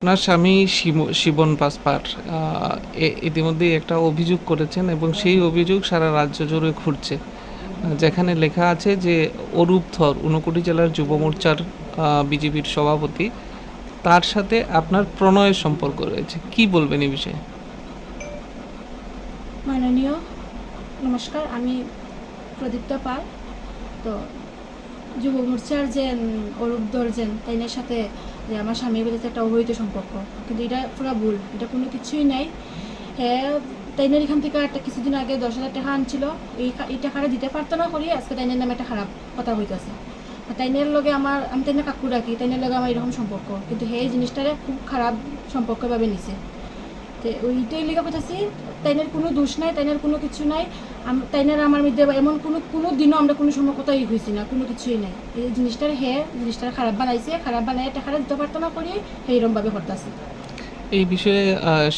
আপনার স্বামী শিবন পাসপার ইতিমধ্যেই একটা অভিযোগ করেছেন এবং সেই অভিযোগ সারা রাজ্য জুড়ে ঘুরছে, যেখানে লেখা আছে যে অরূপ ধর ঊনকোটি জেলার যুব মোর্চার বিজেপির সভাপতি, তার সাথে আপনার প্রণয়ের সম্পর্ক রয়েছে। কি বলবেন এই বিষয়ে? মাননীয় নমস্কার, আমি প্রদীপ্তা পাল। তো যুব মোর্চার যে অরূপ দর্জেন তাইনের সাথে যে আমার স্বামীর বলেছে একটা অবৈধ সম্পর্ক, কিন্তু এটা পুরো ভুল, এটা কোনো কিছুই নাই। হ্যাঁ, তাইনের এখান থেকে একটা কিছুদিন আগে 10,000 টাকা আনছিল, এই টাকাটা দিতে পারতো না করি আজকে তাইনের নামে একটা খারাপ কথা হইতেছে। তাইনের লগে আমি তাইনের কাকু রাখি, তাইনের লগে আমার এরকম সম্পর্ক, কিন্তু এই জিনিসটারে খুব খারাপ সম্পর্কভাবে নিছে। তো ওইটাই লেখা করতেছি, তাইনের কোনো দোষ নাই, তাইনের কোনো কিছু নাই। তাইনের আমার মধ্যে এমন কোনো দিনও আমরা কোনো সময় কথাই হয়েছি না, কোনো কিছুই নাই। এই জিনিসটার খারাপ বানাইছে, খারাপ বানাই টাকাটা দিতে পারতো না করি এইরকমভাবে করতেছি। এই বিষয়ে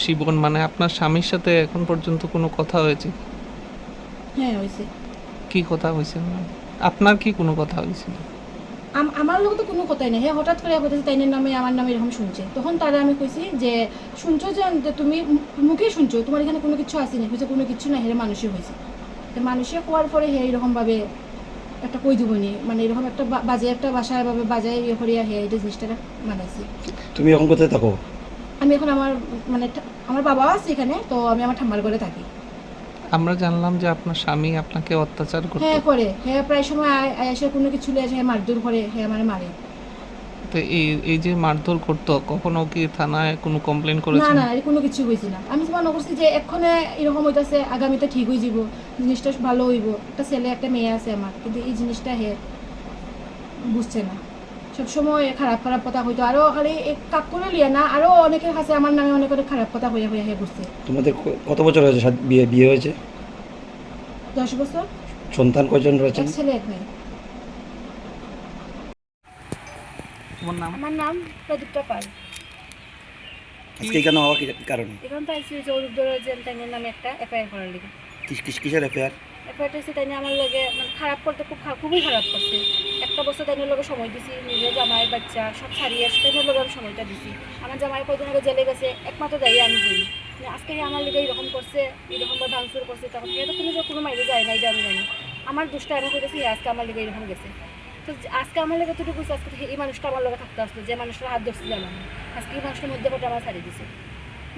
শিবন মানে আপনার স্বামীর সাথে এখন পর্যন্ত কোনো কথা হয়েছে? হ্যাঁ, হয়েছে। কি কথা হয়েছে? আপনার কি কোনো কথা হয়েছিল? আমার লোক তো কোনো কথাই নেই। হ্যাঁ, হঠাৎ করে বলতেছে তাইনের নামে আমার নামে এরকম শুনছে। তখন তারা আমি কইছি যে শুনছো যে তুমি মুখে শুনছো, তোমার এখানে কোনো কিছু আসেনি, হয়েছে কোনো কিছু না, হেরে মানুষই হয়েছে। তো মানুষে হওয়ার পরে হে এরকমভাবে একটা কই দিবনি, মানে এরকম একটা বাজে একটা বাসায় ভাবে বাজায় ইয়ে করিয়া হে এটা জিনিসটা মানাইছি। তুমি এখন কোথায় থাকো? আমি এখন আমার বাবাও আছে এখানে, তো আমি আমার ঠাম্মার ঘরে থাকি। আমরা জানলাম যে আপনার স্বামী আপনাকে অত্যাচার করতো। হ্যাঁ করে, হ্যাঁ প্রায় সময় এসে কোনো কিছু লিয়ে আসে, মারধর করে, হ্যাঁ আমার মারে। তো এই যে মারধর করতো, কখনো কি থানায় কোনো কমপ্লেন না করেছেন? না, এর কোনো কিছু হয়েছে না। আমি মনে করছি যে এক্ষণে এরকম হইতাছে, আগামীতে ঠিক হয়ে যাব, জিনিসটা ভালো হইব, একটা ছেলে একটা মেয়ে আছে আমার, কিন্তু এই জিনিসটা হে বুঝছে না। সবসময় খারাপ খারাপ কথা হইতো, আরো খালি কাকুরে লিয়া না, আরো অনেকের কাছে আমার নামে অনেক অনেক খারাপ কথা হইয়া হইয়া হে করছে। তোমাদের কত বছর হয়েছে বিয়ে হয়েছে? 10 বছর। সন্তান কয়জন রয়েছে? এক ছেলে এক মেয়ে। তোমার নাম? আমার নাম প্রদীপ্তা পাল। আজকে কেন হওয়া কি কারণে? এখন তো আইসি যে অরূপ দর্জেন তাইনের নামে একটা এফআইআর করার লিগে। কিসের অ্যাফেয়ার? এফআইআরটা হচ্ছে তাইনে আমার লগে মানে খারাপ করতে খুবই খারাপ করছে। একটা বছর তাইনের লগে সময় দিছি, নিজের জামাই বাচ্চা সব ছাড়িয়ে তাইনের লগে আমি সময়টা দিছি। আমার জামাই কদিন আগে জেলে গেছে, একমাত্র দাঁড়িয়ে আমি বলি আজকে আমার লিগে এরকম করছে, এরকমভাবে ভাঙচুর করছে, তখন তো কোনো মাইরে যায় না, এটা আমি জানি। আমার দুষ্টা এমন করেছি আজকে আমার লিগে এরকম গেছে। তো আজকে আমার লেগে তো বুঝছে, আজকে এই মানুষটা আমার লগে থাকতে আসতো, যে মানুষটার হাত ধরছিলাম আমি, আজকে এই মানুষটার মধ্যে পড়ে আমার ছাড়িয়ে দিছে।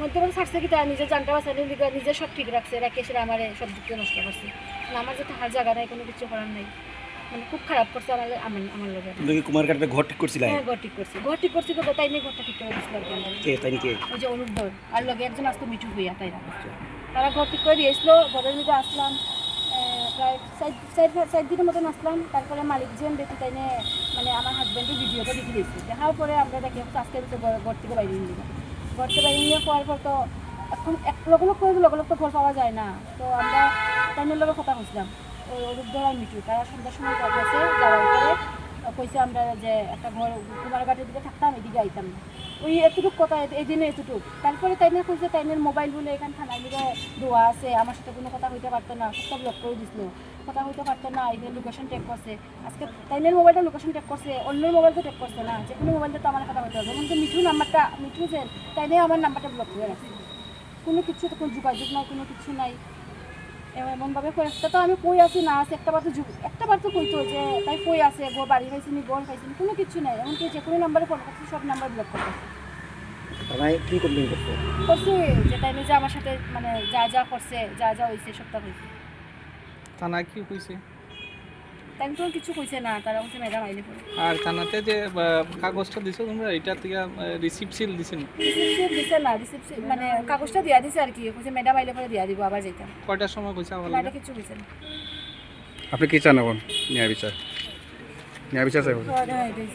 মধ্যে ছাড়ছে কি তার নিজের জানটা বাঁচানোর লিগে নিজের সব ঠিক রাখছে, রাখে সেটা আমার সব দিককে নষ্ট করছে। না আমার যাতে হার জায়গা নাই, কোনো কিছু করার নাই, মানে খুব খারাপ করছে আমার লোকের। তুমি কি কুমার ঘাটে ঘর ঠিক করছিলে? হ্যাঁ, ঘর ঠিক করছি তো তাই নিয়ে ঘরটা ঠিক করে দিচ্ছিল। কে তাই কে? ওই যে অরূপ ধর আর লগে একজন আসতো মিঠু হইয়া, তারা ঘর ঠিক করে দিয়েছিল। ঘরের মধ্যে আসলাম প্রায় 4 দিনের মতন আসলাম। তারপরে মালিক যেন দেখি তাই নিয়ে মানে আমার হাজব্যান্ডের ভিডিওটা দেখে দিয়েছি। দেখার পরে আমরা দেখি আজকে ঘর থেকে বাইরে নিয়ে দিলাম। ঘর থেকে বাইরে নিয়ে পাওয়ার পর তো এখন লগ করে লগ তো ঘর পাওয়া যায় না। তো আমরা তাইনের লগে কথা বলছিলাম, ওই অরূপ ধর আর মিঠু, তারা সন্ধ্যার সময় ঘর গেছে, যাওয়ার পরে কইছে আমরা যে একটা ঘর কুমারঘাটের দিকে থাকতাম, এদিকে আইতাম না। ওই এতটুকু কথা, এই দিনে এতটুকু। তারপরে তাইনের কইছে তাইনের মোবাইল বলে এখানে থানায় দিকে দেওয়া আছে, আমার সাথে কোনো কথা হইতে পারতো না, সব ব্লক করে দিছিল, কথা হইতে পারতো না। এই লোকেশন ট্যাগ করছে, আজকে তাইনের মোবাইলটা লোকেশন ট্যাগ করছে, অন্য মোবাইল তো ট্যাগ করছে না, যে কোনো মোবাইলটা তো আমার কথা হইতে হবে। যেমন মিঠু যে তাইনে আমার নাম্বারটা ব্লক করে রাখছে, কোনো কিছু তো কোনো যোগাযোগ নাই, কোনো কিছু নাই। এমনভাবে কয়েকটা তো আমি কই আছি না আছে, একটা বার তো কইতো যে তাই কই আছে, বাড়ি পাইছিনি, বোন পাইছিনি, কোনো কিছু নাই। এমনকি যে কোনো নাম্বারে ফোন করছি সব নাম্বার ব্লক করতেছে। থানায় কি কমপ্লেন করছো? করছি যে তাই নিজে আমার সাথে মানে যা করছে, যা হয়েছে সবটা হয়েছে। থানায় কি হয়েছে? তাই তো কিছু কইছে না, তারা হচ্ছে ম্যাডাম আইলে পরে। আর থানাতে যে কাগজটা দিছো তোমরা, এটা থেকে রিসিপ্ট সিল দিছেন? রিসিপ্ট দিছে না, রিসিপ্ট মানে কাগজটা দিয়া দিছে আর কি, কইছে ম্যাডাম আইলে পরে দিয়া দিব, আবার যাইতাম। কয়টার সময় কইছে আবার? না, এটা কিছু কইছে না। আপনি কি চান এখন? ন্যায় বিচার চাই? হ্যাঁ, এটাই